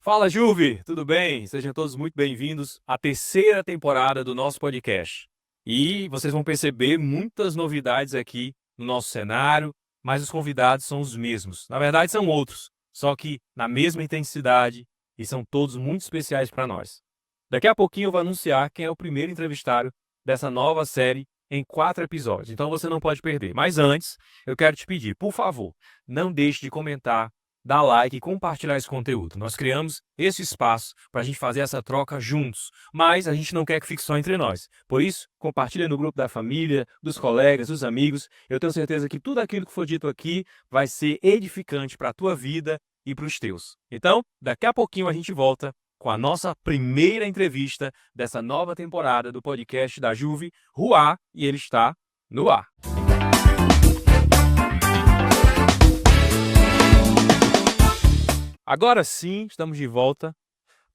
Fala, Juve! Tudo bem? Sejam todos muito bem-vindos à terceira temporada do nosso podcast. E vocês vão perceber muitas novidades aqui no nosso cenário, mas os convidados são os mesmos. Na verdade, são outros, só que na mesma intensidade e são todos muito especiais para nós. Daqui a pouquinho eu vou anunciar quem é o primeiro entrevistado dessa nova série em 4 episódios, então você não pode perder. Mas antes, eu quero te pedir, por favor, não deixe de comentar, dar like e compartilhar esse conteúdo. Nós criamos esse espaço para a gente fazer essa troca juntos, mas a gente não quer que fique só entre nós. Por isso, compartilha no grupo da família, dos colegas, dos amigos. Eu tenho certeza que tudo aquilo que for dito aqui vai ser edificante para a tua vida e para os teus. Então, daqui a pouquinho a gente volta com a nossa primeira entrevista dessa nova temporada do podcast da Juve, Ruá, e ele está no ar. Agora sim, estamos de volta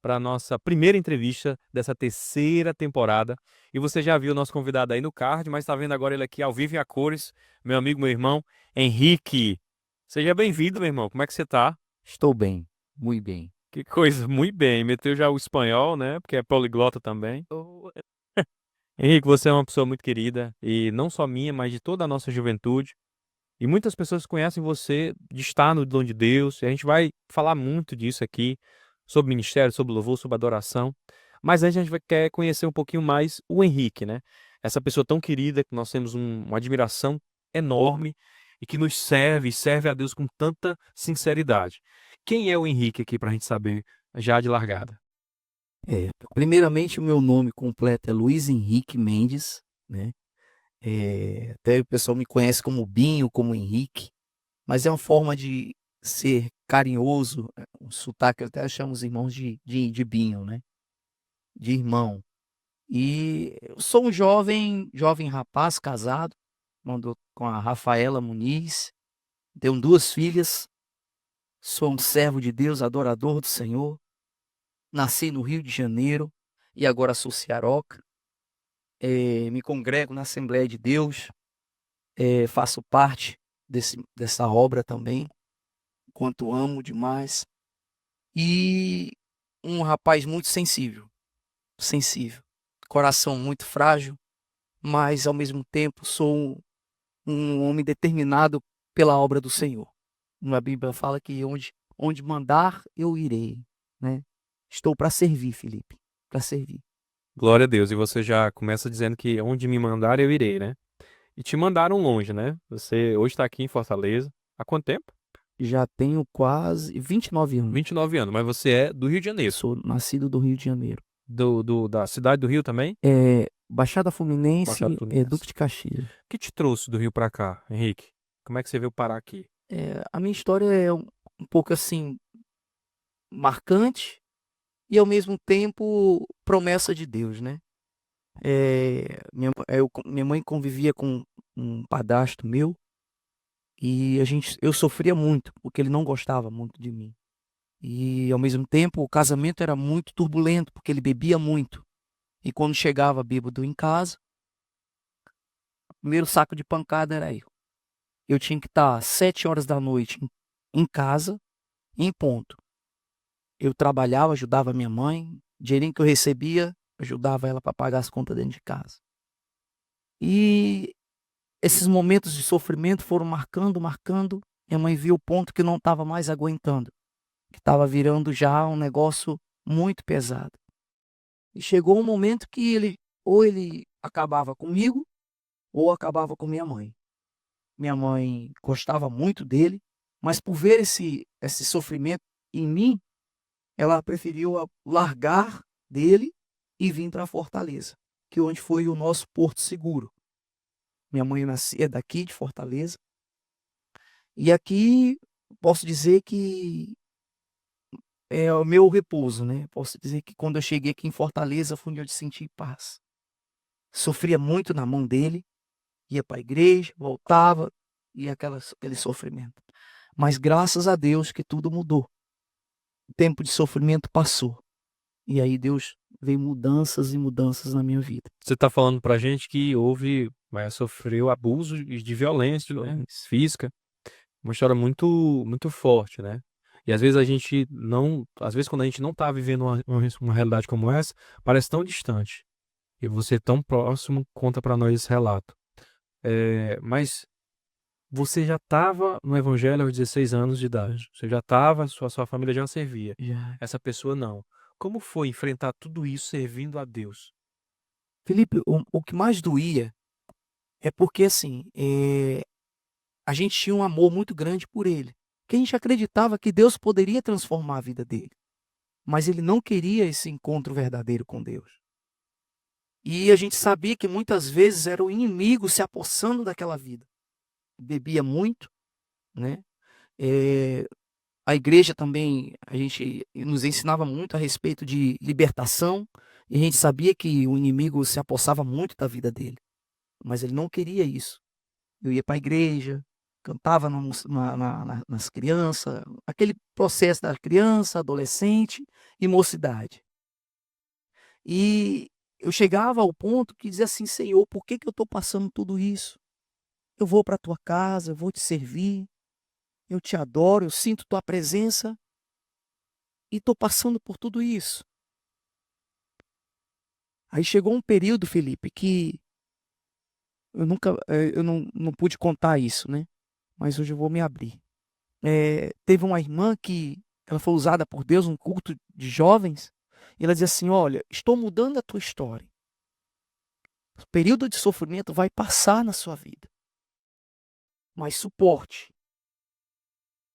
para a nossa primeira entrevista dessa terceira temporada. E você já viu o nosso convidado aí no card, mas está vendo agora ele aqui ao vivo e a cores, meu amigo, meu irmão, Henrique. Seja bem-vindo, meu irmão. Como é que você está? Estou bem, muito bem. Que coisa, muito bem. Meteu já o espanhol, né? Porque é poliglota também. Henrique, você é uma pessoa muito querida, e não só minha, mas de toda a nossa juventude. E muitas pessoas conhecem você de estar no dom de Deus, e a gente vai falar muito disso aqui, sobre ministério, sobre louvor, sobre adoração. Mas antes a gente quer conhecer um pouquinho mais o Henrique, né? Essa pessoa tão querida, que nós temos uma admiração enorme e que nos serve e serve a Deus com tanta sinceridade. Quem é o Henrique aqui para a gente saber já de largada? Primeiramente, o meu nome completo é Luiz Henrique Mendes, né? Até o pessoal me conhece como Binho, como Henrique, mas é uma forma de ser carinhoso, um sotaque, eu até chamo os irmãos de Binho, né? De irmão. E eu sou um jovem rapaz casado, mando com a Rafaela Muniz, tenho 2 filhas, sou um servo de Deus, adorador do Senhor, nasci no Rio de Janeiro e agora sou cearoca. Me congrego na Assembleia de Deus, faço parte dessa obra também, quanto amo demais. E um rapaz muito sensível, coração muito frágil, mas ao mesmo tempo sou um homem determinado pela obra do Senhor. A Bíblia fala que onde mandar eu irei, né? Estou para servir, Felipe, para servir. Glória a Deus. E você já começa dizendo que onde me mandar eu irei, né? E te mandaram longe, né? Você hoje está aqui em Fortaleza. Há quanto tempo? Já tenho quase 29 anos. 29 anos, mas você é do Rio de Janeiro. Sou nascido do Rio de Janeiro. Da cidade do Rio também? Baixada Fluminense, Baixada Fluminense. Duque de Caxias. O que te trouxe do Rio pra cá, Henrique? Como é que você veio parar aqui? A minha história é um pouco assim, marcante e ao mesmo tempo promessa de Deus, né? Minha mãe convivia com um padrasto meu e eu sofria muito porque ele não gostava muito de mim. E ao mesmo tempo o casamento era muito turbulento porque ele bebia muito. E quando chegava bêbado em casa, o primeiro saco de pancada era eu. Eu tinha que estar às 7 horas da noite em casa, em ponto. Eu trabalhava, ajudava minha mãe, dinheirinho que eu recebia, ajudava ela para pagar as contas dentro de casa. E esses momentos de sofrimento foram marcando. Minha mãe viu o ponto que não estava mais aguentando, que estava virando já um negócio muito pesado. E chegou um momento que ele acabava comigo ou acabava com minha mãe. Minha mãe gostava muito dele, mas por ver esse sofrimento em mim, ela preferiu largar dele e vir para Fortaleza, que onde foi o nosso porto seguro. Minha mãe é daqui de Fortaleza. E aqui posso dizer que é o meu repouso, né? Posso dizer que quando eu cheguei aqui em Fortaleza foi onde eu senti paz. Sofria muito na mão dele, ia para a igreja, voltava e aquele sofrimento. Mas graças a Deus que tudo mudou. O tempo de sofrimento passou. E aí Deus veio mudanças e mudanças na minha vida. Você tá falando pra gente que sofreu abuso de violência física. Uma história muito, muito forte, né? E às vezes a gente não, às vezes quando a gente não está vivendo uma realidade como essa, parece tão distante. E você tão próximo conta para nós esse relato. Mas você já estava no evangelho aos 16 anos de idade. Você já estava, sua família já servia. Já. Essa pessoa não. Como foi enfrentar tudo isso servindo a Deus? Felipe, o que mais doía é porque, assim, a gente tinha um amor muito grande por ele, que a gente acreditava que Deus poderia transformar a vida dele, mas ele não queria esse encontro verdadeiro com Deus. E a gente sabia que muitas vezes era o inimigo se apossando daquela vida. Bebia muito, né? Eh, a igreja também, a gente nos ensinava muito a respeito de libertação, e a gente sabia que o inimigo se apossava muito da vida dele, mas ele não queria isso. Eu ia para a igreja, cantava nas crianças, aquele processo da criança, adolescente e mocidade. E eu chegava ao ponto que dizia assim: Senhor, por que que eu estou passando tudo isso? Eu vou para a tua casa, eu vou te servir, eu te adoro, eu sinto tua presença e estou passando por tudo isso. Aí chegou um período, Felipe, que eu nunca, eu não pude contar isso, né? Mas hoje eu vou me abrir. Teve uma irmã que ela foi usada por Deus num culto de jovens, e ela dizia assim: olha, estou mudando a tua história. O período de sofrimento vai passar na sua vida, mas suporte.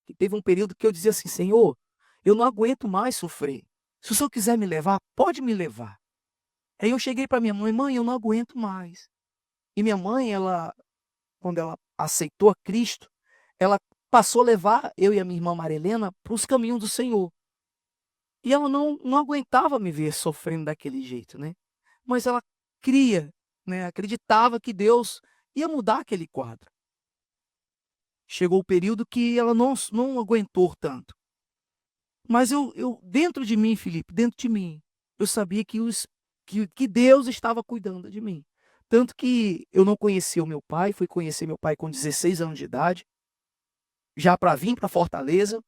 E teve um período que eu dizia assim: Senhor, eu não aguento mais sofrer. Se o Senhor quiser me levar, pode me levar. Aí eu cheguei para minha mãe: mãe, eu não aguento mais. E minha mãe, quando ela aceitou a Cristo, ela passou a levar eu e a minha irmã Marilena para os caminhos do Senhor. E ela não aguentava me ver sofrendo daquele jeito, né. Mas ela cria, né, acreditava que Deus ia mudar aquele quadro. Chegou o período que ela não aguentou tanto. Mas eu dentro de mim, Felipe, dentro de mim, eu sabia que Deus estava cuidando de mim. Tanto que eu não conhecia o meu pai, fui conhecer meu pai com 16 anos de idade, já para vir para Fortaleza.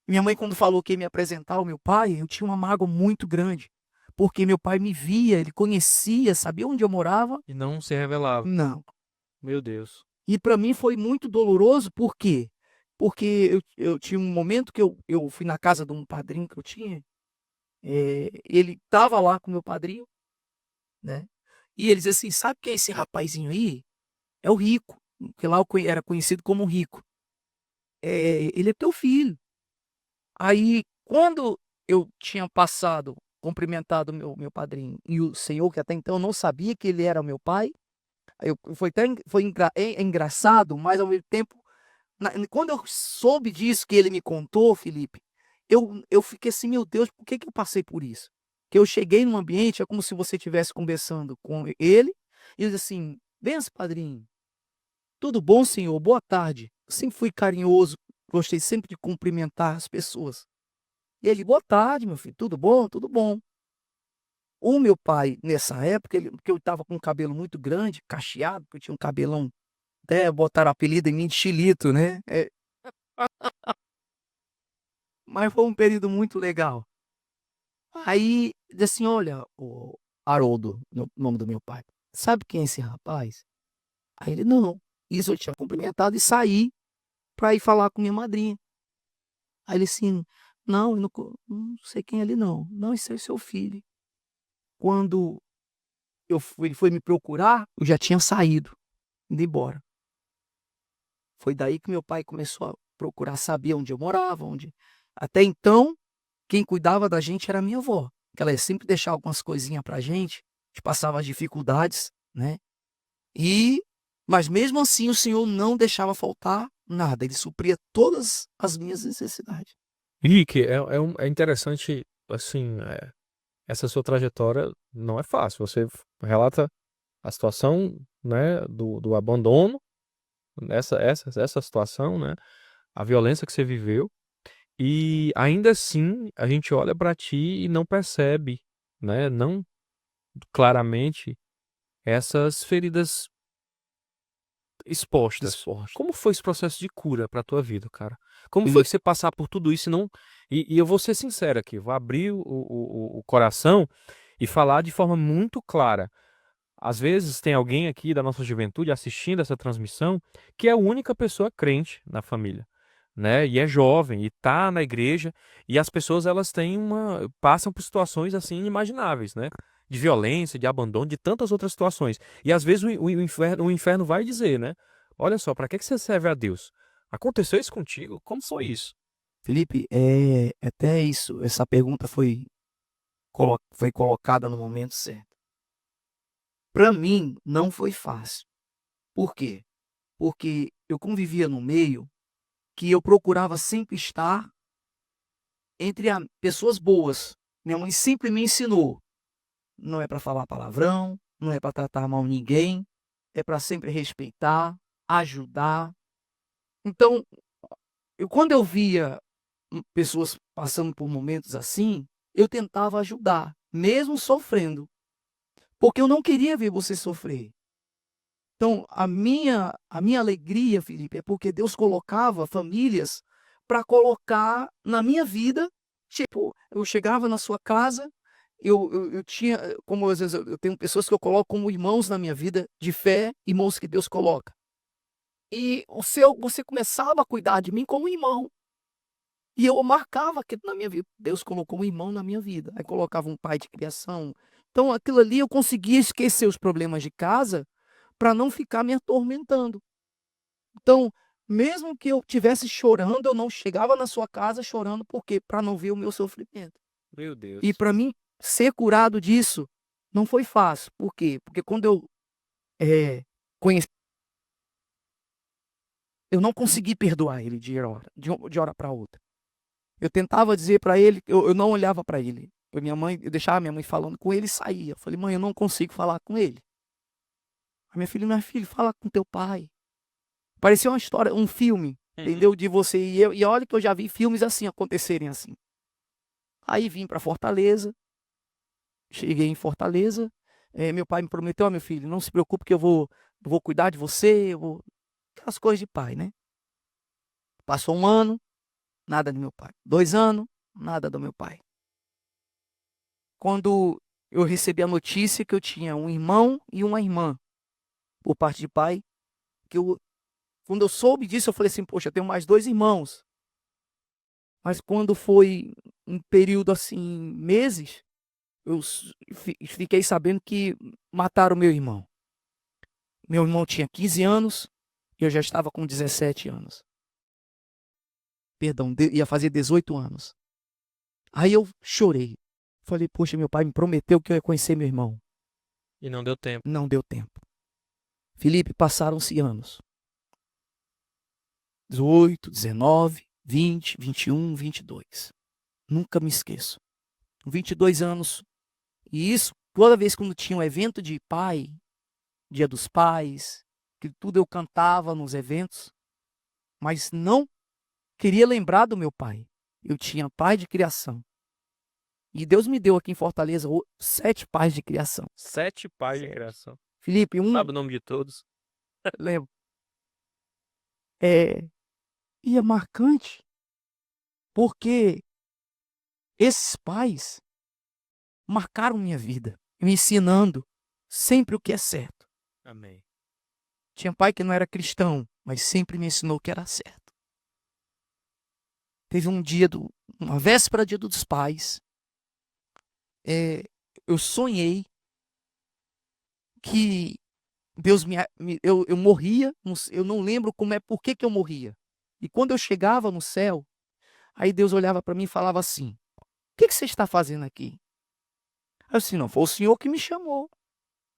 Minha mãe, quando falou que ia me apresentar ao meu pai, eu tinha uma mágoa muito grande, porque meu pai me via, ele conhecia, sabia onde eu morava. E não se revelava. Não. Meu Deus. E para mim foi muito doloroso, por quê? Porque eu tinha um momento que eu fui na casa de um padrinho que eu tinha, ele estava lá com meu padrinho, né, e ele dizia assim: "Sabe quem é esse rapazinho aí? É o Rico", porque lá eu era conhecido como Rico. "Ele é teu filho". Aí, quando eu tinha passado, cumprimentado meu padrinho e o senhor, que até então eu não sabia que ele era meu pai, foi até engraçado, mas ao mesmo tempo, quando eu soube disso que ele me contou, Felipe, eu fiquei assim: "Meu Deus, por que que eu passei por isso?". Que eu cheguei num ambiente, é como se você estivesse conversando com ele, e ele diz assim: "Benção, padrinho. Tudo bom, senhor? Boa tarde". Eu sempre fui carinhoso, gostei sempre de cumprimentar as pessoas. E ele: "Boa tarde, meu filho, tudo bom? Tudo bom". O meu pai, nessa época, porque eu estava com um cabelo muito grande, cacheado, porque eu tinha um cabelão, até botaram apelido em mim de Chilito, né. Mas foi um período muito legal. Aí, disse assim: "Olha, o Haroldo", nome do meu pai, "sabe quem é esse rapaz?". Aí ele: "Não". Isso eu tinha cumprimentado e saí para ir falar com minha madrinha. Aí ele assim: "Não, eu não sei quem é ele não". "Não, esse é o seu filho". Quando ele foi me procurar, eu já tinha saído, indo embora. Foi daí que meu pai começou a procurar saber onde eu morava, onde até então, quem cuidava da gente era a minha avó, que ela ia sempre deixar algumas coisinhas pra gente passava as dificuldades, né. E mas mesmo assim o Senhor não deixava faltar nada, ele supria todas as minhas necessidades. Rick, é interessante, assim, essa sua trajetória não é fácil. Você relata a situação, né, do abandono, essa situação, né, a violência que você viveu, e ainda assim a gente olha para ti e não percebe, né, não claramente essas feridas expostas. dispostos. Como foi esse processo de cura pra tua vida, cara? Como foi Felipe, você passar por tudo isso e não. E eu vou ser sincero aqui, vou abrir o coração e falar de forma muito clara. Às vezes tem alguém aqui da nossa juventude assistindo essa transmissão que é a única pessoa crente na família, né? E é jovem e tá na igreja e as pessoas elas têm passam por situações assim inimagináveis, né? De violência, de abandono, de tantas outras situações. E às vezes o inferno vai dizer, né? Olha só, para que você serve a Deus? Aconteceu isso contigo? Como foi isso? Felipe, até isso, essa pergunta foi colocada no momento certo. Para mim, não foi fácil. Por quê? Porque eu convivia no meio que eu procurava sempre estar entre pessoas boas. Minha mãe sempre me ensinou. Não é para falar palavrão, não é para tratar mal ninguém, é para sempre respeitar, ajudar. Então, quando eu via pessoas passando por momentos assim, eu tentava ajudar, mesmo sofrendo, porque eu não queria ver você sofrer. Então, a minha alegria, Felipe, é porque Deus colocava famílias para colocar na minha vida. Tipo, eu chegava na sua casa, eu tinha, como às vezes eu tenho pessoas que eu coloco como irmãos na minha vida, de fé, irmãos que Deus coloca. E você começava a cuidar de mim como irmão. E eu marcava aquilo na minha vida. Deus colocou um irmão na minha vida. Aí colocava um pai de criação. Então, aquilo ali eu conseguia esquecer os problemas de casa para não ficar me atormentando. Então, mesmo que eu estivesse chorando, eu não chegava na sua casa chorando, porque para não ver o meu sofrimento. Meu E Deus. para mim ser curado disso não foi fácil. Por quê? Porque quando eu conheci, eu não consegui perdoar ele de hora para outra. Eu tentava dizer para ele, eu não olhava para ele. Eu deixava minha mãe falando com ele e saía. Eu falei, mãe, eu não consigo falar com ele. A minha filha, fala com teu pai. Parecia uma história, um filme, entendeu? De você e olha que eu já vi filmes assim acontecerem assim. Aí vim para Fortaleza, cheguei em Fortaleza, meu pai me prometeu, ó, meu filho, não se preocupe que eu vou cuidar de você, aquelas coisas de pai, né? Passou um ano, nada do meu pai. 2 anos, nada do meu pai. Quando eu recebi a notícia que eu tinha um irmão e uma irmã, por parte de pai, quando eu soube disso, eu falei assim, poxa, eu tenho mais 2 irmãos. Mas quando foi um período assim, meses, eu fiquei sabendo que mataram meu irmão. Meu irmão tinha 15 anos e eu já estava com 17 anos. Perdão, ia fazer 18 anos. Aí eu chorei. Falei, poxa, meu pai me prometeu que eu ia conhecer meu irmão. E não deu tempo. Não deu tempo. Felipe, passaram-se anos. 18, 19, 20, 21, 22. Nunca me esqueço. 22 anos. E isso, toda vez quando tinha um evento de pai, Dia dos Pais, que tudo eu cantava nos eventos, mas não queria lembrar do meu pai. Eu tinha pai de criação. E Deus me deu aqui em Fortaleza 7 pais de criação. 7 pais de criação. Felipe, Sabe o nome de todos? lembro, e é marcante, porque esses pais marcaram minha vida, me ensinando sempre o que é certo. Amém. Tinha pai que não era cristão, mas sempre me ensinou o que era certo. Teve uma véspera do Dia dos Pais, eu sonhei que Deus eu morria, eu não lembro por que eu morria. E quando eu chegava no céu, aí Deus olhava para mim e falava assim: "O que você está fazendo aqui?" Eu disse: "Não, foi o Senhor que me chamou."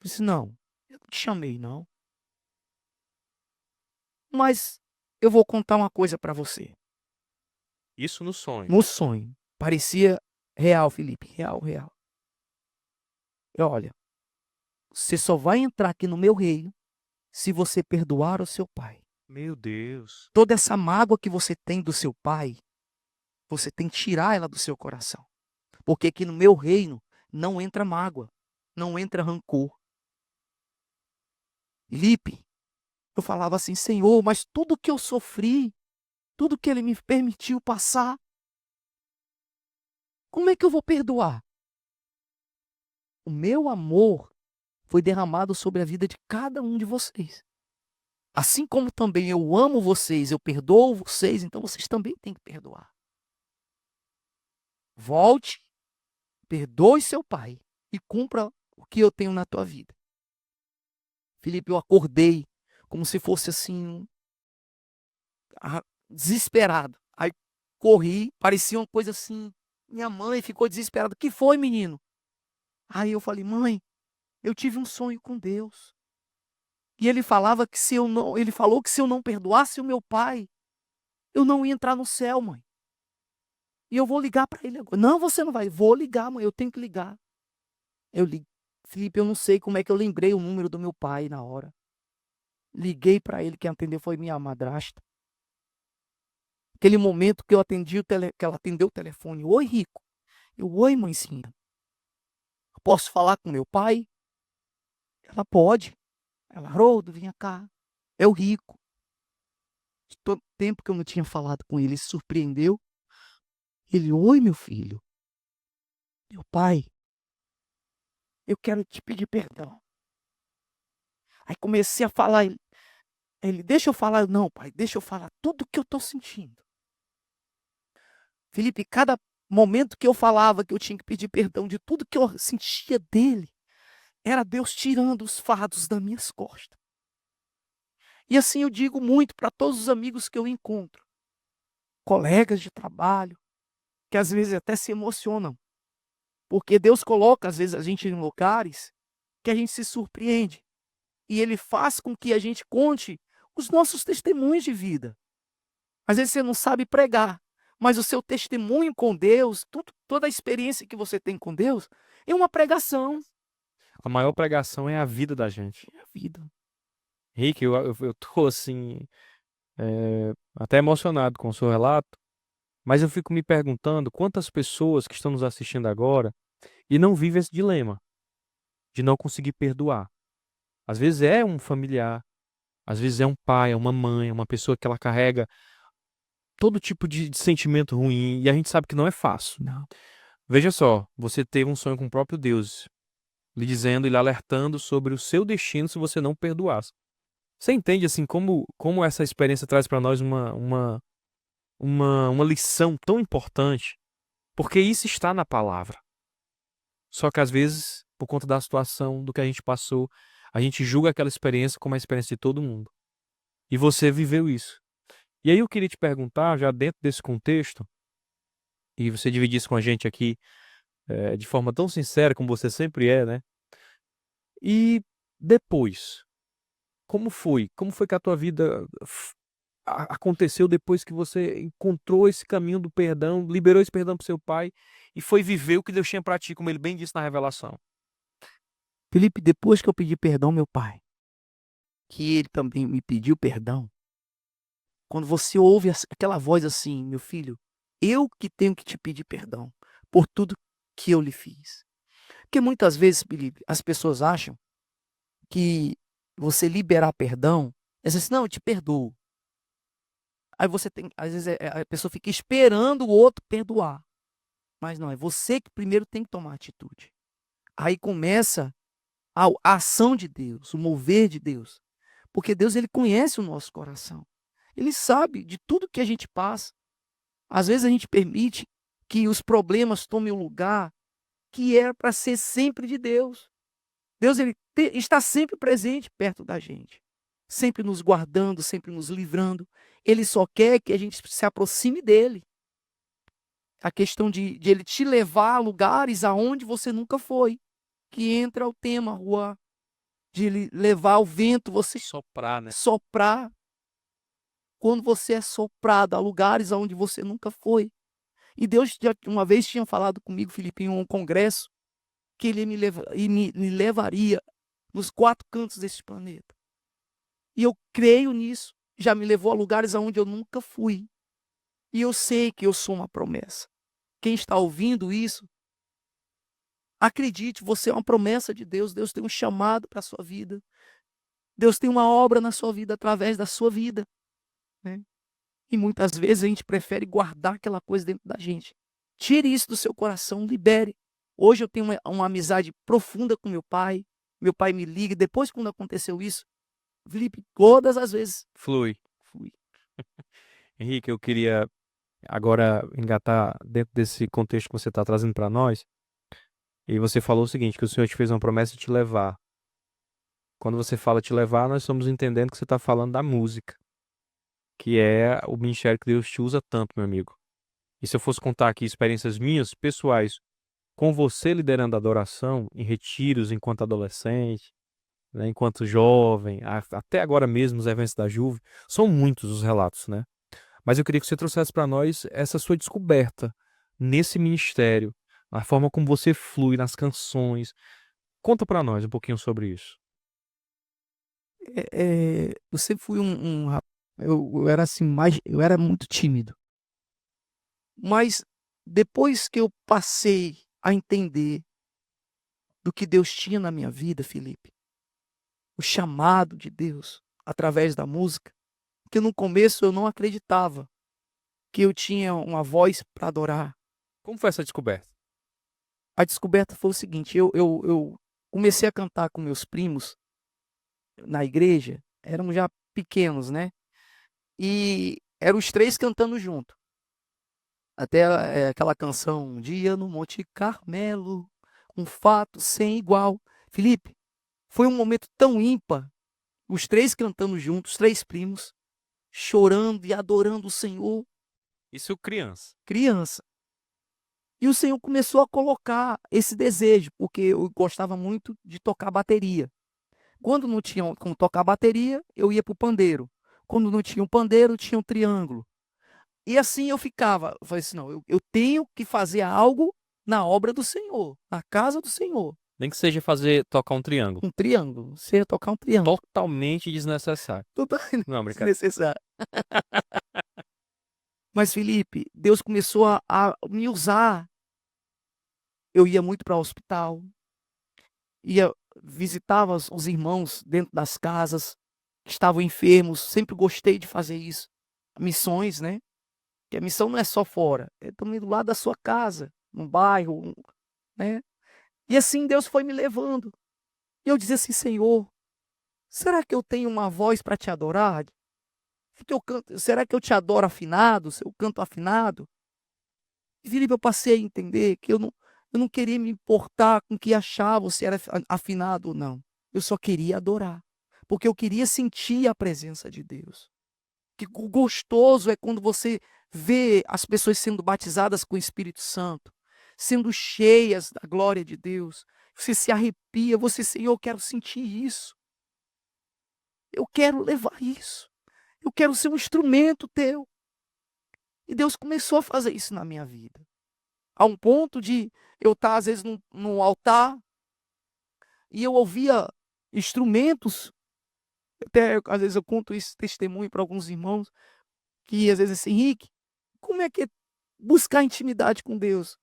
Eu disse: "Não, eu não te chamei, não. Mas eu vou contar uma coisa para você." Isso no sonho. No sonho, parecia real, Felipe, real, real. Olha, você só vai entrar aqui no meu reino se você perdoar o seu pai. Meu Deus. Toda essa mágoa que você tem do seu pai, você tem que tirar ela do seu coração. Porque aqui no meu reino não entra mágoa, não entra rancor. Felipe, Eu falava assim: Senhor, mas tudo que eu sofri, tudo que Ele me permitiu passar, como é que eu vou perdoar? O meu amor foi derramado sobre a vida de cada um de vocês. Assim como também eu amo vocês, eu perdoo vocês, então vocês também têm que perdoar. Volte, perdoe seu pai e cumpra o que eu tenho na tua vida. Felipe, eu acordei como se fosse assim, desesperado. Aí corri, parecia uma coisa assim. Minha mãe ficou desesperada. O que foi, menino? Aí eu falei: mãe, eu tive um sonho com Deus. E ele falava que ele falou que se eu não perdoasse o meu pai, eu não ia entrar no céu, mãe. E eu vou ligar para ele agora. Não, você não vai. Vou ligar, mãe, eu tenho que ligar. Eu liguei. Felipe, eu não sei como é que eu lembrei o número do meu pai na hora. Liguei para ele, quem atendeu foi minha madrasta. Aquele momento que eu atendi que ela atendeu o telefone. Oi, Rico. Oi, mãezinha. Posso falar com meu pai? Ela pode. Ela, Haroldo, vinha cá. É o Rico. De todo tempo que eu não tinha falado com ele, ele se surpreendeu. Ele, oi, meu filho. Meu pai, eu quero te pedir perdão. Aí comecei a falar. Ele, deixa eu falar. Não, pai, deixa eu falar tudo que eu tô sentindo. Felipe, cada momento que eu falava que eu tinha que pedir perdão de tudo que eu sentia dele, era Deus tirando os fardos das minhas costas. E assim eu digo muito para todos os amigos que eu encontro, colegas de trabalho, que às vezes até se emocionam, porque Deus coloca às vezes a gente em lugares que a gente se surpreende, e Ele faz com que a gente conte os nossos testemunhos de vida. Às vezes você não sabe pregar, mas o seu testemunho com Deus, toda a experiência que você tem com Deus, é uma pregação. A maior pregação é a vida da gente. É a vida. Rick, eu tô assim, até emocionado com o seu relato, mas eu fico me perguntando quantas pessoas que estão nos assistindo agora e não vivem esse dilema de não conseguir perdoar. Às vezes é um familiar, às vezes é um pai, é uma mãe, é uma pessoa que ela carrega todo tipo de sentimento ruim e a gente sabe que não é fácil. Não. Veja só, você teve um sonho com o próprio Deus, lhe dizendo e lhe alertando sobre o seu destino se você não perdoasse. Você entende assim como essa experiência traz para nós uma lição tão importante? Porque isso está na palavra. Só que às vezes, por conta da situação, do que a gente passou, a gente julga aquela experiência como a experiência de todo mundo. E você viveu isso. E aí eu queria te perguntar, já dentro desse contexto, e você dividisse com a gente aqui de forma tão sincera como você sempre é, né? E depois, como foi? Como foi que a tua vida aconteceu depois que você encontrou esse caminho do perdão, liberou esse perdão para seu pai e foi viver o que Deus tinha para ti, como ele bem disse na revelação? Felipe, depois que eu pedi perdão ao meu pai, que ele também me pediu perdão, quando você ouve aquela voz assim: meu filho, eu que tenho que te pedir perdão por tudo que eu lhe fiz. Porque muitas vezes, Felipe, as pessoas acham que você liberar perdão, é assim: não, eu te perdoo. Aí você tem, às vezes a pessoa fica esperando o outro perdoar. Mas não, é você que primeiro tem que tomar atitude. Aí começa a ação de Deus, o mover de Deus. Porque Deus, ele conhece o nosso coração. Ele sabe de tudo que a gente passa. Às vezes a gente permite que os problemas tomem o lugar que era para ser sempre de Deus. Deus, ele está sempre presente perto da gente, sempre nos guardando, sempre nos livrando. Ele só quer que a gente se aproxime dele. A questão de ele te levar a lugares aonde você nunca foi, que entra o tema, Rua, de ele levar o vento, você Soprar, né? soprar. Quando você é soprado a lugares aonde você nunca foi. E Deus já uma vez tinha falado comigo, Felipe, em um congresso, que ele me levaria nos 4 cantos desse planeta. E eu creio nisso. Já me levou a lugares aonde eu nunca fui. E eu sei que eu sou uma promessa. Quem está ouvindo isso, acredite, você é uma promessa de Deus. Deus tem um chamado para a sua vida. Deus tem uma obra na sua vida através da sua vida, né? E muitas vezes a gente prefere guardar aquela coisa dentro da gente. Tire isso do seu coração, libere. Hoje eu tenho uma amizade profunda com meu pai. Meu pai me liga, depois quando aconteceu isso, Felipe, todas as vezes Flui. fui. Henrique, eu queria agora engatar dentro desse contexto que você está trazendo para nós. E você falou o seguinte, que o Senhor te fez uma promessa de te levar. Quando você fala te levar, nós estamos entendendo que você está falando da música, que é o ministério que Deus te usa tanto, meu amigo. E se eu fosse contar aqui experiências minhas, pessoais, com você liderando a adoração em retiros enquanto adolescente, né, enquanto jovem, até agora mesmo os eventos da Juve, são muitos os relatos, né? Mas eu queria que você trouxesse para nós essa sua descoberta nesse ministério, a forma como você flui nas canções. Conta para nós um pouquinho sobre isso. Eu sempre fui eu era assim, eu era muito tímido. Mas depois que eu passei a entender do que Deus tinha na minha vida, Felipe, o chamado de Deus através da música, que no começo eu não acreditava que eu tinha uma voz para adorar. Como foi essa descoberta? A descoberta foi o seguinte: eu comecei a cantar com meus primos na igreja, eram já pequenos, né? E eram os três cantando junto. Até aquela canção, um dia no Monte Carmelo, um fato sem igual. Felipe, foi um momento tão ímpar, os três cantando juntos, os três primos, chorando e adorando o Senhor, Isso criança. criança. E o Senhor começou a colocar esse desejo, porque eu gostava muito de tocar bateria. Quando não tinha como tocar bateria, eu ia para o pandeiro. Quando não tinha um pandeiro, tinha um triângulo. E assim eu ficava. Eu falei assim, não, eu tenho que fazer algo na obra do Senhor, na casa do Senhor. Nem que seja tocar um triângulo. Um triângulo, você ia tocar um triângulo. Totalmente desnecessário. Totalmente Não, brincadeira. desnecessário. Mas, Felipe, Deus começou a me usar. Eu ia muito para o hospital, visitava os irmãos dentro das casas que estavam enfermos. Sempre gostei de fazer isso. Missões, né? Que a missão não é só fora, é também do lado da sua casa, no bairro, né? E assim Deus foi me levando. E eu dizia assim, Senhor, será que eu tenho uma voz para te adorar? Será que eu te adoro afinado? Se eu canto afinado? E Felipe, eu passei a entender que eu não queria me importar com o que achavam, se era afinado ou não. Eu só queria adorar, porque eu queria sentir a presença de Deus. Que o gostoso é quando você vê as pessoas sendo batizadas com o Espírito Santo, sendo cheias da glória de Deus. Você se arrepia, você, Senhor, eu quero sentir isso. Eu quero levar isso. Eu quero ser um instrumento teu. E Deus começou a fazer isso na minha vida. A um ponto de eu estar, às vezes, no altar e eu ouvia instrumentos. Até, às vezes, eu conto esse testemunho para alguns irmãos, que às vezes assim, Henrique, como é que é buscar intimidade com Deus?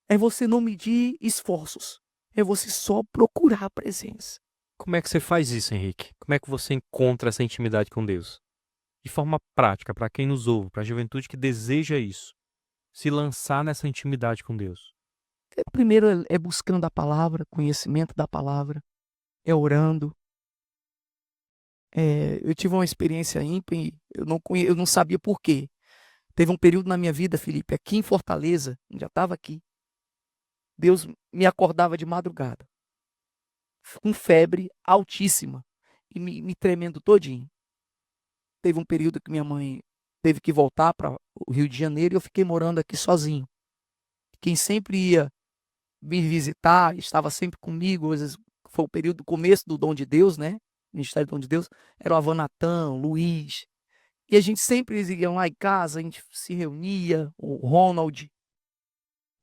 É você não medir esforços. É você só procurar a presença. Como é que você faz isso, Henrique? Como é que você encontra essa intimidade com Deus? De forma prática, para quem nos ouve, para a juventude que deseja isso, se lançar nessa intimidade com Deus. Primeiro é buscando a palavra, conhecimento da palavra, é orando. Eu tive uma experiência ímpar e eu não sabia por quê. Teve um período na minha vida, Felipe, aqui em Fortaleza, já estava aqui. Deus me acordava de madrugada, com febre altíssima e me tremendo todinho. Teve um período que minha mãe teve que voltar para o Rio de Janeiro e eu fiquei morando aqui sozinho. Quem sempre ia me visitar, estava sempre comigo, às vezes foi o período do começo do Dom de Deus, né? Ministério do Dom de Deus, era o Avanatão, Luiz. E a gente sempre ia lá em casa, a gente se reunia, o Ronald.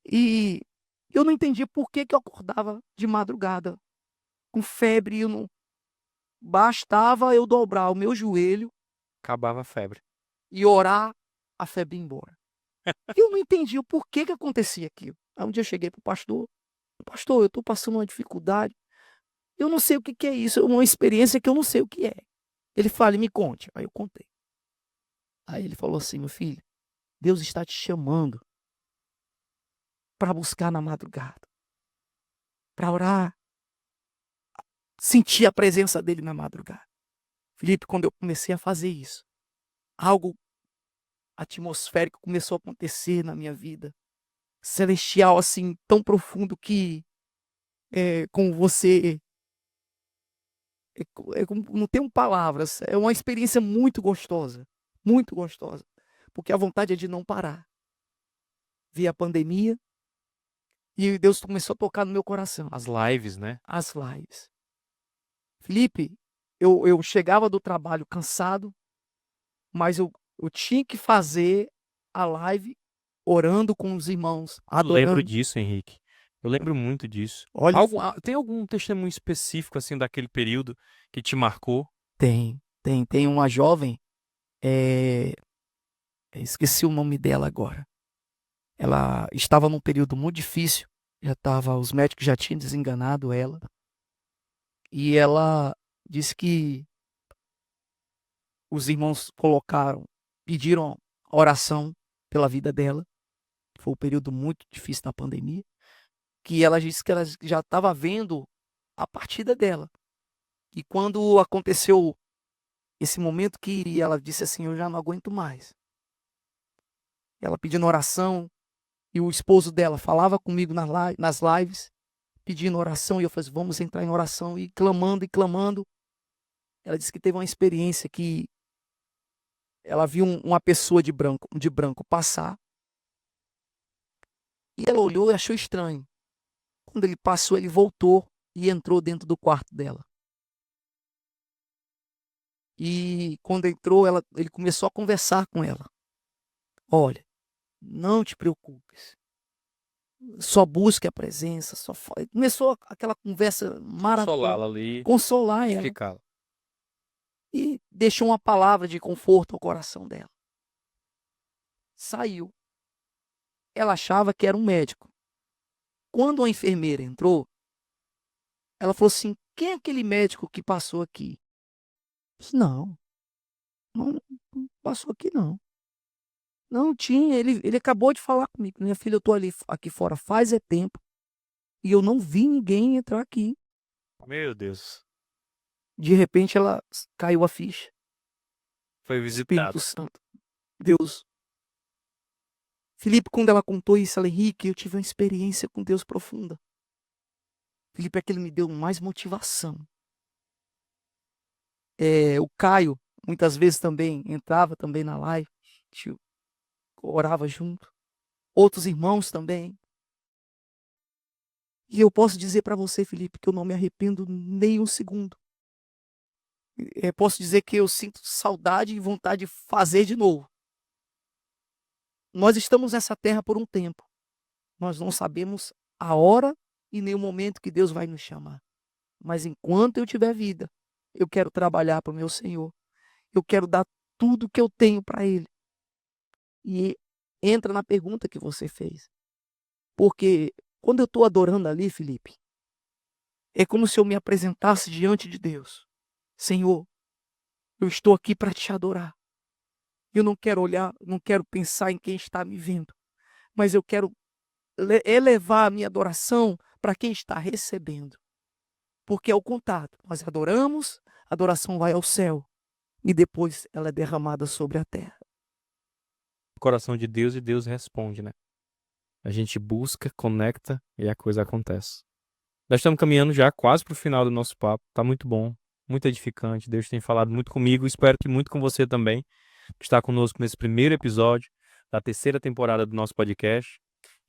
E eu não entendia por que eu acordava de madrugada com febre. Eu não bastava eu dobrar o meu joelho Acabava a febre. e orar, a febre ia embora. Eu não entendia o porquê que acontecia aquilo. Aí um dia eu cheguei pro pastor, eu estou passando uma dificuldade. eu não sei o que que é isso, é uma experiência que eu não sei o que é. Ele fala: "Me conte". Aí eu contei. Aí ele falou assim: "Meu filho, Deus está te chamando para buscar na madrugada, para orar, sentir a presença dele na madrugada". Felipe, quando eu comecei a fazer isso, algo atmosférico começou a acontecer na minha vida, celestial, assim, tão profundo que, como você, como não tenho palavras, é uma experiência muito gostosa, porque a vontade é de não parar. Vi a pandemia e Deus começou a tocar no meu coração, As lives, né? as lives. Felipe, eu chegava do trabalho cansado, mas eu tinha que fazer a live orando com os irmãos, Eu lembro adorando. disso, Henrique. Eu lembro muito disso. Olha, Tem algum testemunho específico assim daquele período que te marcou? tem uma jovem, eh, esqueci o nome dela agora. Ela estava num período muito difícil, os médicos já tinham desenganado ela, e ela disse que os irmãos pediram oração pela vida dela. Foi um período muito difícil na pandemia, que ela disse que ela já estava vendo a partida dela. E quando aconteceu esse momento que ela disse assim: "Eu já não aguento mais". Ela pedindo oração, e o esposo dela falava comigo nas lives, pedindo oração, e eu falei assim: "Vamos entrar em oração", e clamando e clamando. Ela disse que teve uma experiência que ela viu uma pessoa de branco passar, e ela olhou e achou estranho. Quando ele passou, ele voltou e entrou dentro do quarto dela. E quando entrou, ele começou a conversar com ela. "Olha, não te preocupes, só busque a presença, começou aquela conversa Consolá-la maravilhosa, ali, consolar ela, edificá-la. e deixou uma palavra de conforto ao coração dela. Saiu. Ela achava que era um médico. Quando a enfermeira entrou, ela falou assim: "Quem é aquele médico que passou aqui?" Eu disse: "Não, não passou aqui não. Não tinha, ele acabou de falar comigo. Minha filha, eu tô aqui fora faz tempo e eu não vi ninguém entrar aqui". Meu Deus, De repente caiu a ficha. foi Espírito visitado. Santo, Deus. Felipe, quando ela contou isso, ela: "Henrique, eu tive uma experiência com Deus profunda". Felipe, aquilo me deu mais motivação. O Caio, muitas vezes também entrava também na live, a gente orava junto. Outros irmãos também. E eu posso dizer para você, Felipe, que eu não me arrependo nem um segundo. Posso dizer que eu sinto saudade e vontade de fazer de novo. Nós estamos nessa terra por um tempo. Nós não sabemos a hora e nem o momento que Deus vai nos chamar. Mas enquanto eu tiver vida, eu quero trabalhar para o meu Senhor. Eu quero dar tudo que eu tenho para Ele. E entra na pergunta que você fez. Porque quando eu estou adorando ali, Felipe, é como se eu me apresentasse diante de Deus. Senhor, eu estou aqui para te adorar. Eu não quero olhar, não quero pensar em quem está me vendo, mas eu quero elevar a minha adoração para quem está recebendo. Porque é o contato. Nós adoramos, a adoração vai ao céu e depois ela é derramada sobre a terra. O coração de Deus e Deus responde, né? A gente busca, conecta e a coisa acontece. Nós estamos caminhando já quase para o final do nosso papo. Tá muito bom, muito edificante. Deus tem falado muito comigo. Espero que muito com você também, que está conosco nesse primeiro episódio da terceira temporada do nosso podcast.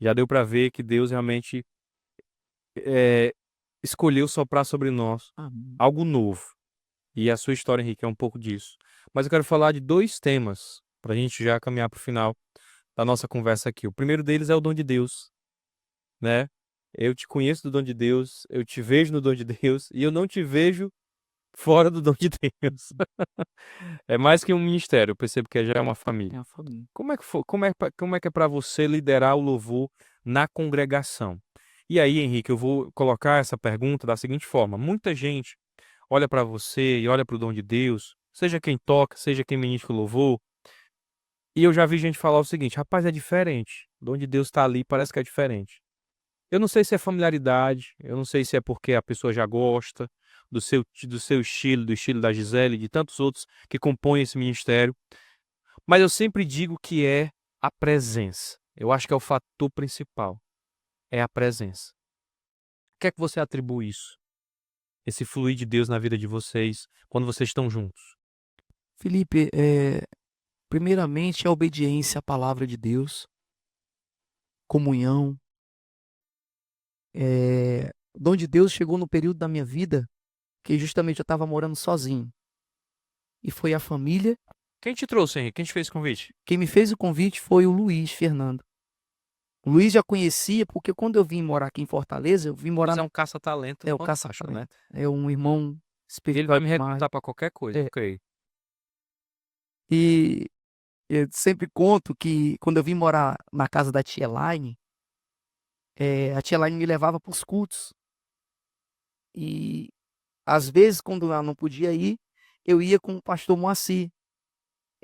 Já deu para ver que Deus realmente escolheu soprar sobre nós Amém. algo novo. E a sua história, Henrique, é um pouco disso. Mas eu quero falar de dois temas para a gente já caminhar para o final da nossa conversa aqui. O primeiro deles é o dom de Deus, né? Eu te conheço do dom de Deus, eu te vejo no dom de Deus e eu não te vejo fora do dom de Deus. É mais que um ministério, eu percebo que já é uma É família. a família. Como é que é para você liderar o louvor na congregação? E aí, Henrique, eu vou colocar essa pergunta da seguinte forma: muita gente olha para você e olha para o dom de Deus, seja quem toca, seja quem ministra o louvor, e eu já vi gente falar o seguinte: rapaz, é diferente. O dom de Deus está ali, parece que é diferente. Eu não sei se é familiaridade, eu não sei se é porque a pessoa já gosta do seu estilo, do estilo da Gisele e de tantos outros que compõem esse ministério, mas eu sempre digo que é a presença. Eu acho que é o fator principal, é a presença. O que é que você atribui isso? Esse fluir de Deus na vida de vocês, quando vocês estão juntos? Felipe, primeiramente a obediência à palavra de Deus, comunhão. O dom de Deus chegou no período da minha vida que justamente eu estava morando sozinho. E foi a família. Quem te trouxe, Henrique? Quem te fez esse convite? Quem me fez o convite foi o Luiz Fernando. O Luiz já conhecia, porque quando eu vim morar aqui em Fortaleza, eu vim morar Mas é na... um caça-talento É o fantástico, né? caça-talento. É um irmão Ele vai espiritual me demais. recrutar para qualquer coisa, É. ok. E eu sempre conto que quando eu vim morar na casa da tia Elaine, a tia Elaine me levava para os cultos. E às vezes, quando ela não podia ir, eu ia com o pastor Moacir.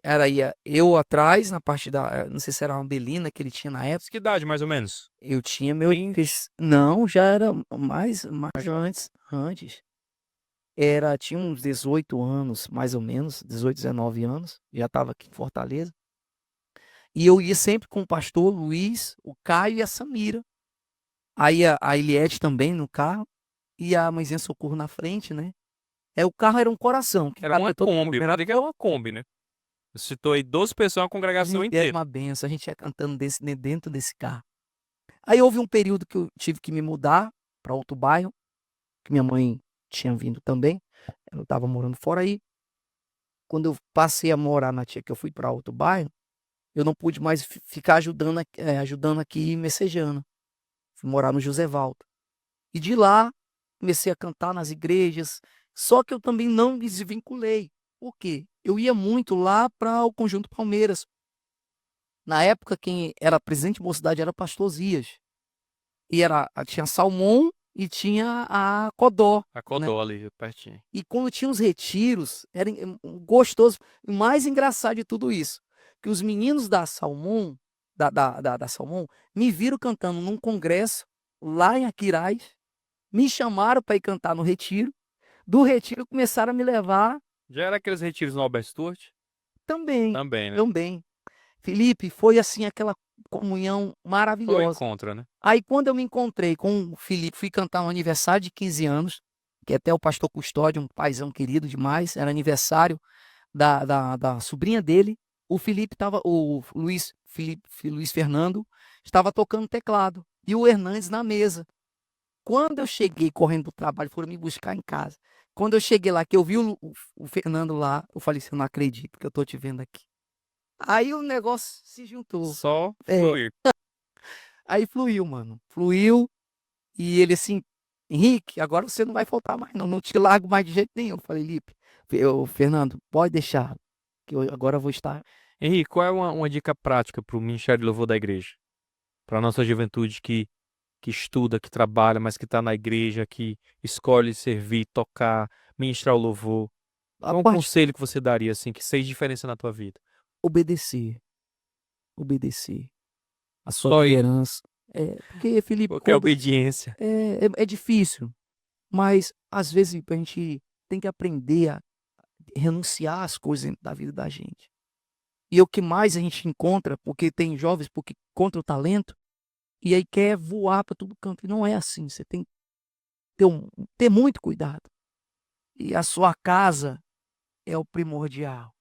Ia eu atrás, na parte da. Não sei se era uma Belina que ele tinha na época. Que idade, mais ou menos? Eu tinha meu. 20? Não, já era mais antes. Tinha uns 18 anos, mais ou menos, 18, 19 anos. Já estava aqui em Fortaleza. E eu ia sempre com o pastor Luiz, o Caio e a Samira. Aí a Eliette também no carro. E a Mãezinha Socorro na frente, né? O carro era um coração. Que Era uma cabia todo mundo. Kombi. Eu digo que era uma Kombi, né? Você citou aí 12 pessoas, uma congregação Era inteira. uma benção. A gente ia cantando dentro desse carro. Aí houve um período que eu tive que me mudar para outro bairro, que minha mãe tinha vindo também. Ela estava morando fora aí. Quando eu passei a morar na tia, que eu fui para outro bairro, eu não pude mais ficar ajudando aqui em Messejana. Fui morar no José Valdo. E de lá, comecei a cantar nas igrejas. Só que eu também não me desvinculei. Por quê? Eu ia muito lá para o Conjunto Palmeiras. Na época, quem era presidente de mocidade era pastor Zias. E tinha Salmão e tinha a Codó. A Codó ali, pertinho. E quando tinha os retiros, era gostoso. O mais engraçado de tudo isso, que os meninos da Salmão, da Salmão, me viram cantando num congresso lá em Aquiraz, me chamaram para ir cantar no retiro. Do retiro começaram a me levar Já era aqueles retiros no Albert Stuart? também. Também, né? Também. Felipe, foi assim aquela comunhão Foi o maravilhosa. encontro, né? Aí quando eu me encontrei com o Felipe, fui cantar um aniversário de 15 anos, que até o pastor Custódio, um paizão querido demais, era aniversário da sobrinha dele. O Luiz Fernando estava tocando teclado e o Hernandes na mesa. Quando eu cheguei correndo do trabalho, foram me buscar em casa. Quando eu cheguei lá, que eu vi o Fernando lá, eu falei assim, eu não acredito que eu tô te vendo aqui. Aí o negócio se juntou. Só É. fluir. Aí fluiu, mano. Fluiu. E ele assim, Henrique, agora você não vai faltar mais, não. Não te largo mais de jeito nenhum. Eu falei, Lipe, Fernando, pode deixar. Que agora eu vou estar. Henrique, qual é uma dica prática para o Ministério de Louvor da igreja? Para a nossa juventude que estuda, que trabalha, mas que está na igreja, que escolhe servir, tocar, ministrar o louvor. A Qual é um parte conselho que você daria, assim, que fez diferença na tua vida? obedecer. Obedecer. A sua Só isso. liderança. Porque, Felipe, Porque a obediência. é difícil. Mas, às vezes, a gente tem que aprender a renunciar às coisas da vida da gente. E o que mais a gente encontra, porque tem jovens porque encontra o talento, e aí quer voar para todo canto. E não é assim. Você tem que ter muito cuidado. E a sua casa é o primordial.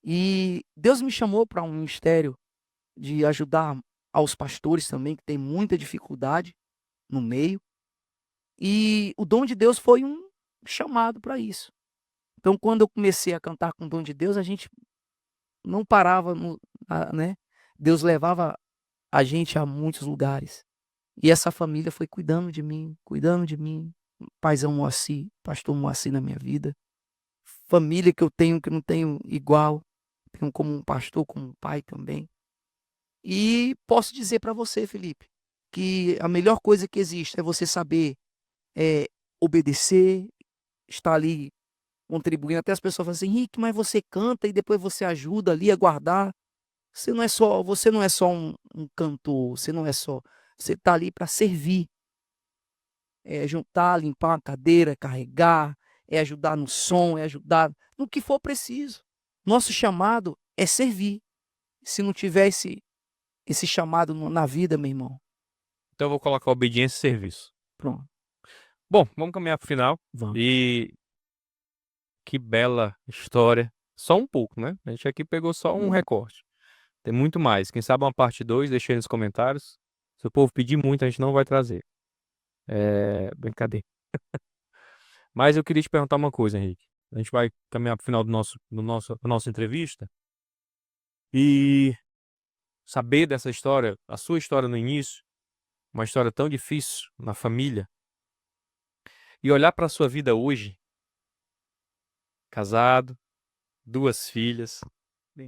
E Deus me chamou para um ministério de ajudar aos pastores também, que tem muita dificuldade no meio. E o dom de Deus foi um chamado para isso. Então, quando eu comecei a cantar com o dom de Deus, a gente não parava, né? Deus levava a gente a muitos lugares. E essa família foi cuidando de mim. Paizão Moacir, pastor Moacir na minha vida. Família que eu tenho, que não tenho igual. Tenho como um pastor, como um pai também. E posso dizer para você, Felipe, que a melhor coisa que existe é você saber obedecer, estar ali contribuindo. Até as pessoas falam assim, Henrique, mas você canta e depois você ajuda ali a guardar. Você não é só um cantor, você está ali para servir. É juntar, limpar uma cadeira, carregar, é ajudar no som, é ajudar no que for preciso. Nosso chamado é servir. Se não tiver esse chamado na vida, meu irmão, Então eu vou colocar obediência e serviço. pronto, Bom, vamos caminhar pro final. vamos. E que bela história. Só um pouco, né? A gente aqui pegou só um recorte. Tem muito mais. Quem sabe uma parte 2, deixa aí nos comentários. Se o povo pedir muito, a gente não vai trazer. Brincadeira. Mas eu queria te perguntar uma coisa, Henrique. A gente vai caminhar pro final da nossa entrevista. E saber dessa história, a sua história no início, uma história tão difícil na família, e olhar para a sua vida hoje, casado, 2 filhas,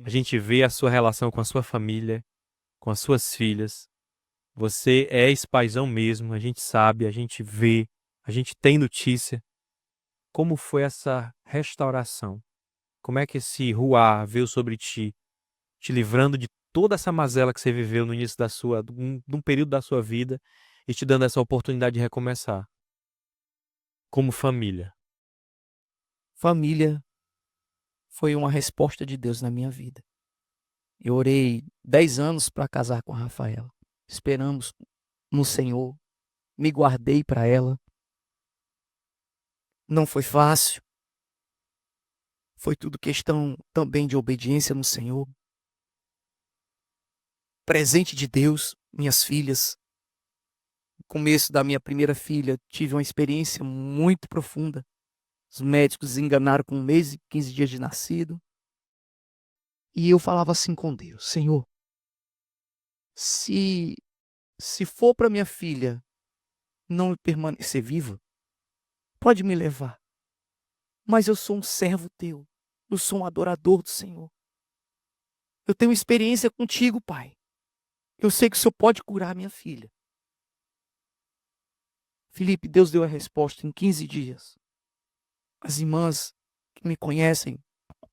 a gente vê a sua relação com a sua família, com as suas filhas. Você é ex-paizão mesmo, a gente sabe, a gente vê, a gente tem notícia. Como foi essa restauração? Como é que esse ruar veio sobre ti, te livrando de toda essa mazela que você viveu no início de um período da sua vida e te dando essa oportunidade de recomeçar? Como família. Família foi uma resposta de Deus na minha vida. Eu orei 10 anos para casar com a Rafaela. Esperamos no Senhor. Me guardei para ela. Não foi fácil. Foi tudo questão também de obediência no Senhor. Presente de Deus, minhas filhas. No começo da minha primeira filha, tive uma experiência muito profunda. Os médicos enganaram com 1 mês e 15 dias de nascido. E eu falava assim com Deus, Senhor, se for para minha filha não permanecer viva, pode me levar. Mas eu sou um servo teu, eu sou um adorador do Senhor. Eu tenho experiência contigo, Pai. Eu sei que o Senhor pode curar minha filha. Felipe, Deus deu a resposta em 15 dias. As irmãs que me conhecem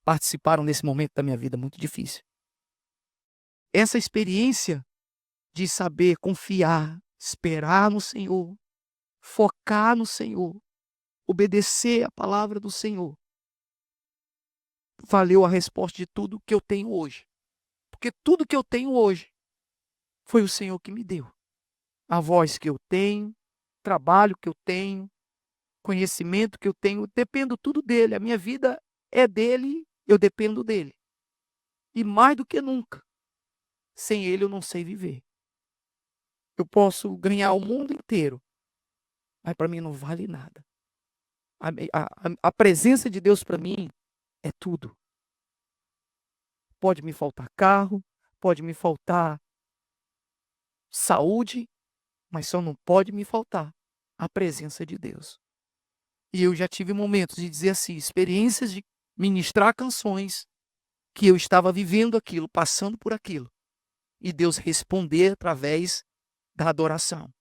participaram desse momento da minha vida muito difícil. Essa experiência de saber confiar, esperar no Senhor, focar no Senhor, obedecer a palavra do Senhor, valeu a resposta de tudo que eu tenho hoje. Porque tudo que eu tenho hoje foi o Senhor que me deu. A voz que eu tenho, trabalho que eu tenho, conhecimento que eu tenho, dependo tudo dele. A minha vida é dele, eu dependo dele. E mais do que nunca, sem ele eu não sei viver. Eu posso ganhar o mundo inteiro, mas para mim não vale nada. A presença de Deus para mim é tudo. Pode me faltar carro, pode me faltar saúde, mas só não pode me faltar a presença de Deus. E eu já tive momentos de dizer assim, experiências de ministrar canções que eu estava vivendo aquilo, passando por aquilo. E Deus responder através da adoração.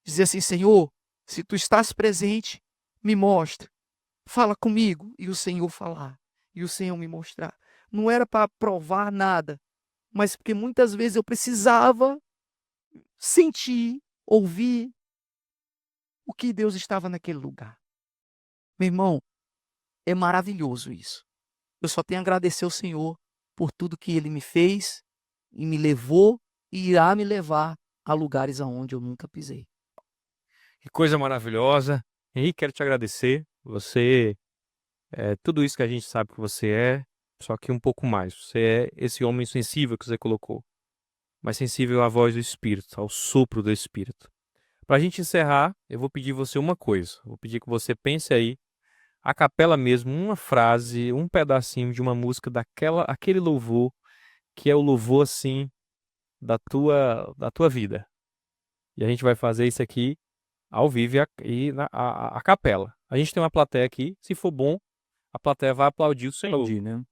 Dizer assim, Senhor, se tu estás presente, me mostra. Fala comigo. E o Senhor falar. E o Senhor me mostrar. Não era para provar nada, mas porque muitas vezes eu precisava sentir, ouvir o que Deus estava naquele lugar. Meu irmão, é maravilhoso isso. Eu só tenho a agradecer ao Senhor por tudo que Ele me fez e me levou e irá me levar a lugares aonde eu nunca pisei. Que coisa maravilhosa. Henrique, quero te agradecer. Você é tudo isso que a gente sabe que você é, só que um pouco mais. Você é esse homem sensível que você colocou, mas sensível à voz do Espírito, ao sopro do Espírito. Para a gente encerrar, eu vou pedir você uma coisa. Vou pedir que você pense aí, a capela mesmo, uma frase, um pedacinho de uma música aquele louvor, que é o louvor, assim, da tua vida. E a gente vai fazer isso aqui ao vivo e a capela. A gente tem uma plateia aqui, se for bom, a plateia vai aplaudir o Senhor. Aplaudir, né?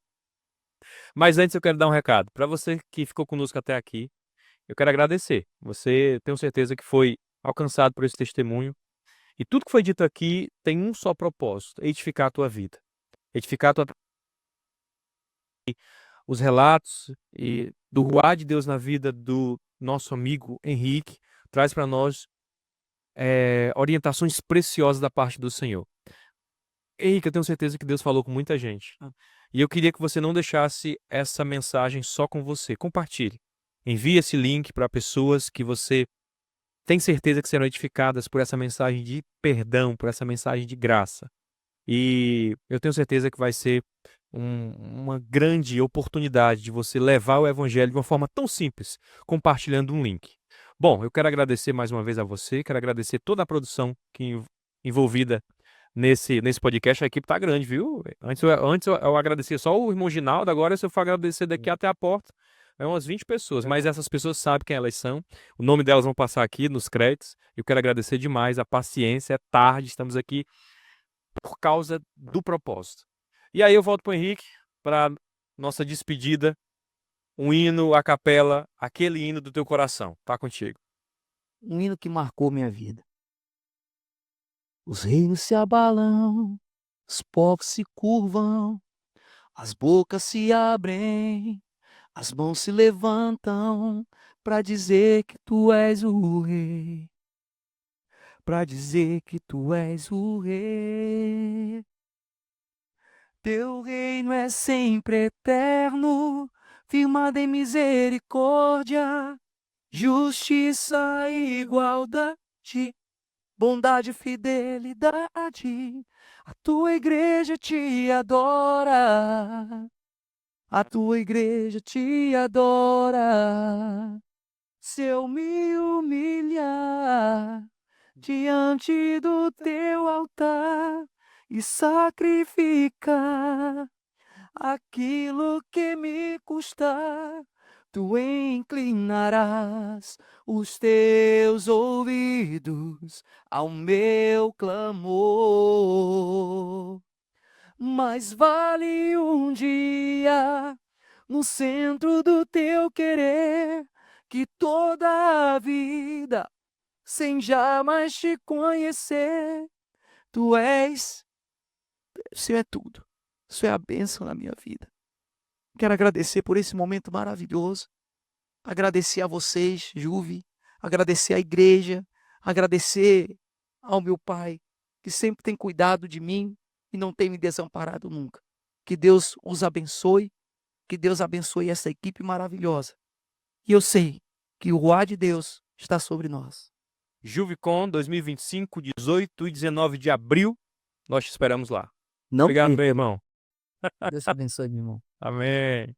Mas antes eu quero dar um recado. Para você que ficou conosco até aqui, eu quero agradecer. Você, tenho certeza que foi alcançado por esse testemunho. E tudo que foi dito aqui tem um só propósito: edificar a tua vida. Edificar a tua os relatos e do ruar de Deus na vida do nosso amigo Henrique traz para nós orientações preciosas da parte do Senhor. Henrique, eu tenho certeza que Deus falou com muita gente. E eu queria que você não deixasse essa mensagem só com você. Compartilhe. Envie esse link para pessoas que você tem certeza que serão edificadas por essa mensagem de perdão, por essa mensagem de graça. E eu tenho certeza que vai ser uma grande oportunidade de você levar o evangelho de uma forma tão simples, compartilhando um link. Bom, eu quero agradecer mais uma vez a você, quero agradecer toda a produção envolvida nesse podcast. A equipe tá grande, viu? Antes eu agradecia só o irmão Ginaldo, agora se eu for agradecer daqui até a porta, é umas 20 pessoas, mas essas pessoas sabem quem elas são, o nome delas vão passar aqui nos créditos. Eu quero agradecer demais a paciência, é tarde, estamos aqui por causa do propósito. E aí eu volto pro Henrique para nossa despedida, um hino a capela, aquele hino do teu coração. Tá contigo. Um hino que marcou minha vida. Os reinos se abalam, os povos se curvam, as bocas se abrem, as mãos se levantam para dizer que tu és o rei. Para dizer que tu és o rei. Teu reino é sempre eterno, firmado em misericórdia, justiça e igualdade, bondade e fidelidade. A tua igreja te adora, a tua igreja te adora. Se eu me humilhar diante do teu altar e sacrificar aquilo que me custar, tu inclinarás os teus ouvidos ao meu clamor. Mas vale um dia no centro do teu querer que toda a vida sem jamais te conhecer. Tu és, o Senhor é tudo. O Senhor é a bênção na minha vida. Quero agradecer por esse momento maravilhoso. Agradecer a vocês, Juve. Agradecer à igreja. Agradecer ao meu pai, que sempre tem cuidado de mim e não tem me desamparado nunca. Que Deus os abençoe. Que Deus abençoe essa equipe maravilhosa. E eu sei que o ruar de Deus está sobre nós. Juvicon 2025, 18 e 19 de abril. Nós te esperamos lá. Não Obrigado, perca. meu irmão. Deus te abençoe, meu irmão. Amém.